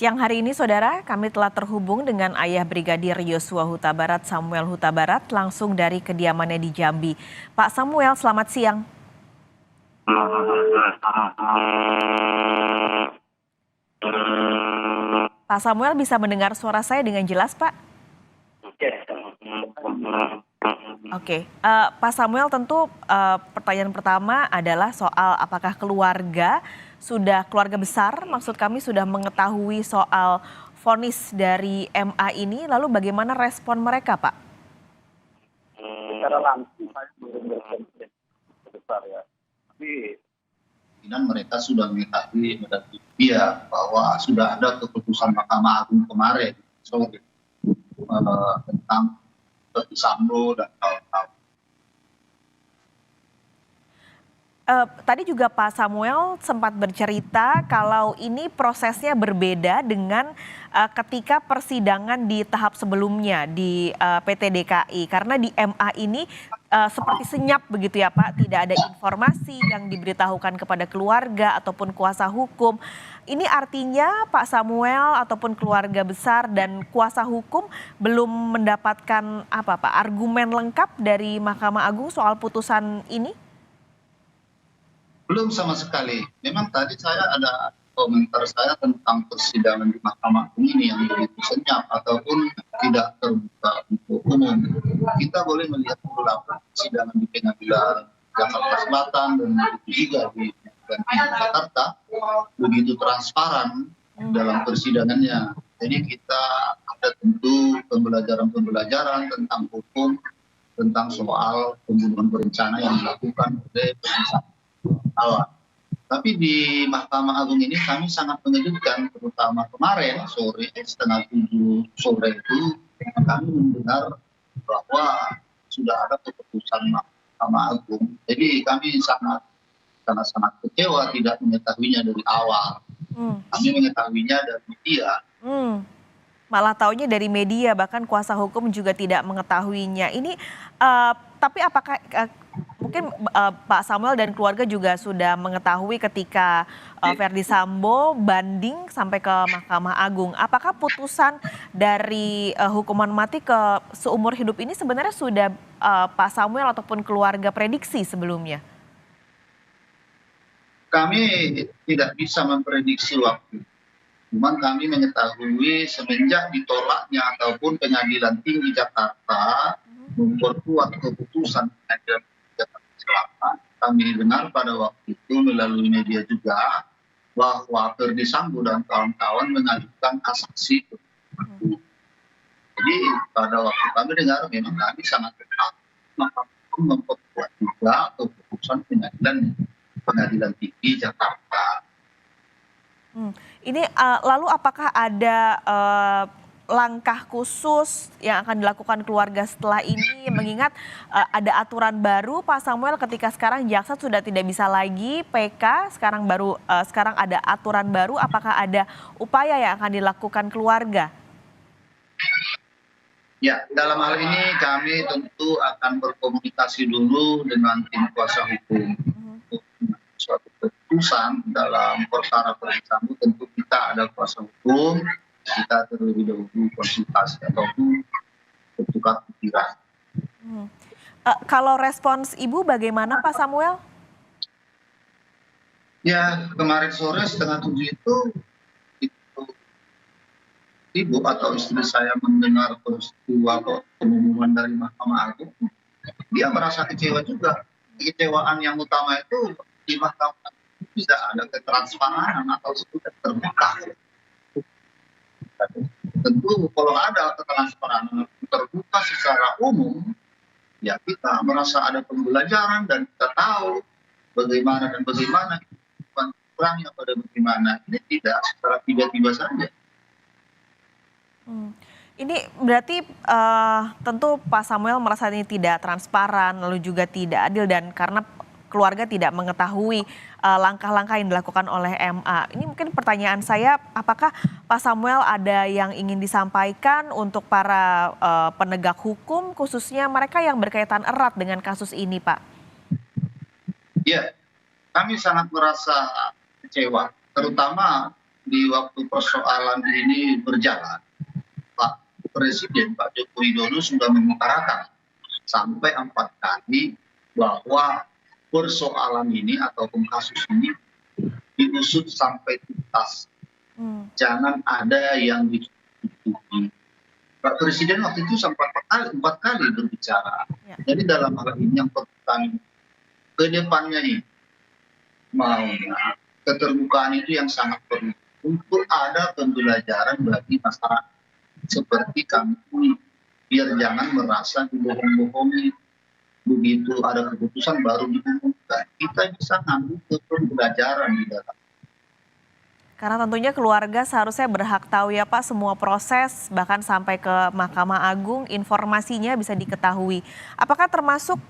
Siang hari ini, Saudara, kami telah terhubung dengan ayah Brigadir Yosua Huta Barat, Samuel Huta Barat, langsung dari kediamannya di Jambi. Pak Samuel, selamat siang. Pak Samuel bisa mendengar suara saya dengan jelas, Pak? Oke, Pak Samuel, tentu pertanyaan pertama adalah soal apakah keluarga besar, maksud kami sudah mengetahui soal vonis dari MA ini, lalu bagaimana respon mereka, Pak? Secara langsung saya belum berkomunikasi besar ya, tapi mereka sudah mengetahui dari dia bahwa sudah ada keputusan Mahkamah Agung kemarin sore tentang Verdi Sambo dan kawan-kawan. Tadi juga Pak Samuel sempat bercerita kalau ini prosesnya berbeda dengan ketika persidangan di tahap sebelumnya di PT DKI. Karena di MA ini seperti senyap begitu ya Pak, tidak ada informasi yang diberitahukan kepada keluarga ataupun kuasa hukum. Ini artinya Pak Samuel ataupun keluarga besar dan kuasa hukum belum mendapatkan argumen lengkap dari Mahkamah Agung soal putusan ini? Belum sama sekali. Memang tadi saya ada komentar saya tentang persidangan di Mahkamah Agung ini yang begitu senyap ataupun tidak terbuka untuk umum. Kita boleh melihat beberapa persidangan di Pengadilan Jakarta Selatan dan begitu juga di Pengadilan Jakarta begitu transparan dalam persidangannya. Jadi kita ada tentu pembelajaran tentang hukum, tentang soal pembunuhan berencana yang dilakukan oleh awal. Tapi di Mahkamah Agung ini kami sangat mengejutkan, terutama kemarin sore setengah 7 sore itu kami mendengar bahwa sudah ada keputusan Mahkamah Agung. Jadi kami sangat kecewa tidak mengetahuinya dari awal. Kami mengetahuinya dari media. Malah taunya dari media, bahkan kuasa hukum juga tidak mengetahuinya. Ini tapi apakah mungkin Pak Samuel dan keluarga juga sudah mengetahui ketika Verdi Sambo banding sampai ke Mahkamah Agung. Apakah putusan dari hukuman mati ke seumur hidup ini sebenarnya sudah Pak Samuel ataupun keluarga prediksi sebelumnya? Kami tidak bisa memprediksi waktu. Cuman kami mengetahui semenjak ditolaknya ataupun Pengadilan Tinggi Jakarta memperkuat keputusan Pengadilan Tinggi Jakarta Selatan. Kami dengar pada waktu itu melalui media juga bahwa Verdi Sambo dan kawan-kawan mengajukan kasasi. Jadi pada waktu kami dengar memang kami sangat ketat. Maka memperkuat juga keputusan Pengadilan Tinggi Jakarta. Ini lalu apakah ada langkah khusus yang akan dilakukan keluarga setelah ini, mengingat ada aturan baru Pak Samuel ketika sekarang jaksa sudah tidak bisa lagi PK, sekarang ada aturan baru, apakah ada upaya yang akan dilakukan keluarga? Ya, dalam hal ini kami tentu akan berkomunikasi dulu dengan tim kuasa hukum. Suatu keputusan dalam perkara Verdi Sambo tentu kita ada kuasa hukum, kita terlebih dahulu konsultasi ataupun bertukar pikiran. Kalau respons Ibu bagaimana Pak Samuel? Ya, kemarin sore setengah 7 itu ibu atau istri saya mendengar peristiwa pengumuman dari Mahkamah Agung, dia merasa kecewa juga. Kekecewaan yang utama itu di Mahkamah tidak ada ketransparan atau sudah terbuka. Tentu kalau ada ketransparan terbuka secara umum, ya kita merasa ada pembelajaran dan kita tahu bagaimana kurangnya pada bagaimana. Ini tidak secara tiba-tiba saja. Ini berarti tentu Pak Samuel merasa ini tidak transparan, lalu juga tidak adil, dan karena keluarga tidak mengetahui langkah-langkah yang dilakukan oleh MA. Ini mungkin pertanyaan saya, apakah Pak Samuel ada yang ingin disampaikan untuk para penegak hukum, khususnya mereka yang berkaitan erat dengan kasus ini, Pak? Ya, kami sangat merasa kecewa, terutama di waktu persoalan ini berjalan, Pak Presiden Pak Joko Widodo sudah mengutarakan sampai 4 kali bahwa persoalan ini ataupun kasus ini diusut sampai tuntas. Hmm. Jangan ada yang ditutupi. Pak Presiden waktu itu sampai 4 kali berbicara. Ya. Jadi dalam hal ini yang penting ke depannya ini maunya keterbukaan itu yang sangat perlu untuk ada pembelajaran bagi masyarakat seperti kami ini, biar jangan merasa dibohong-bohongi, begitu ada keputusan baru diumumkan. Kita bisa ngambil pembelajaran di dalam. Karena tentunya keluarga seharusnya berhak tahu ya Pak semua proses bahkan sampai ke Mahkamah Agung informasinya bisa diketahui. Apakah termasuk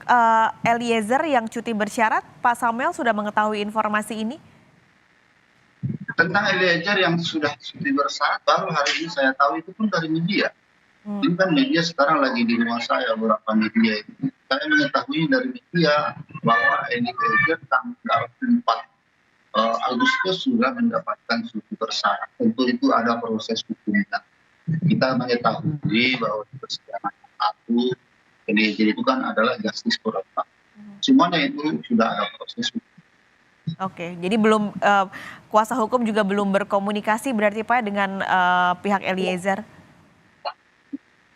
Eliezer yang cuti bersyarat? Pak Samuel sudah mengetahui informasi ini? Tentang Eliezer yang sudah cuti bersyarat baru hari ini saya tahu, itu pun dari media. Ini kan media sekarang lagi di rumah saya, beberapa media itu. Saya mengetahui dari media bahwa Eliezer tanggal 4 Agustus sudah mendapatkan cuti bersyarat. Tentu itu ada proses hukumnya. Kita mengetahui bahwa di persidangan satu Eliezer itu kan adalah justice collaborator. Semuanya itu sudah ada proses hukum. Oke, jadi belum kuasa hukum juga belum berkomunikasi berarti Pak dengan pihak Eliezer?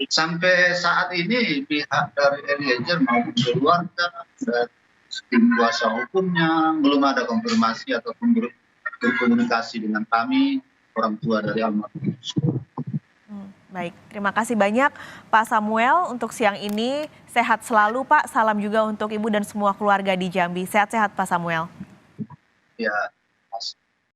Sampai saat ini pihak dari Eliezer maupun keluarga dan tim kuasa hukumnya belum ada konfirmasi ataupun berkomunikasi dengan kami, orang tua dari almarhum. Baik, terima kasih banyak Pak Samuel untuk siang ini. Sehat selalu Pak, salam juga untuk Ibu dan semua keluarga di Jambi. Sehat-sehat Pak Samuel. Ya.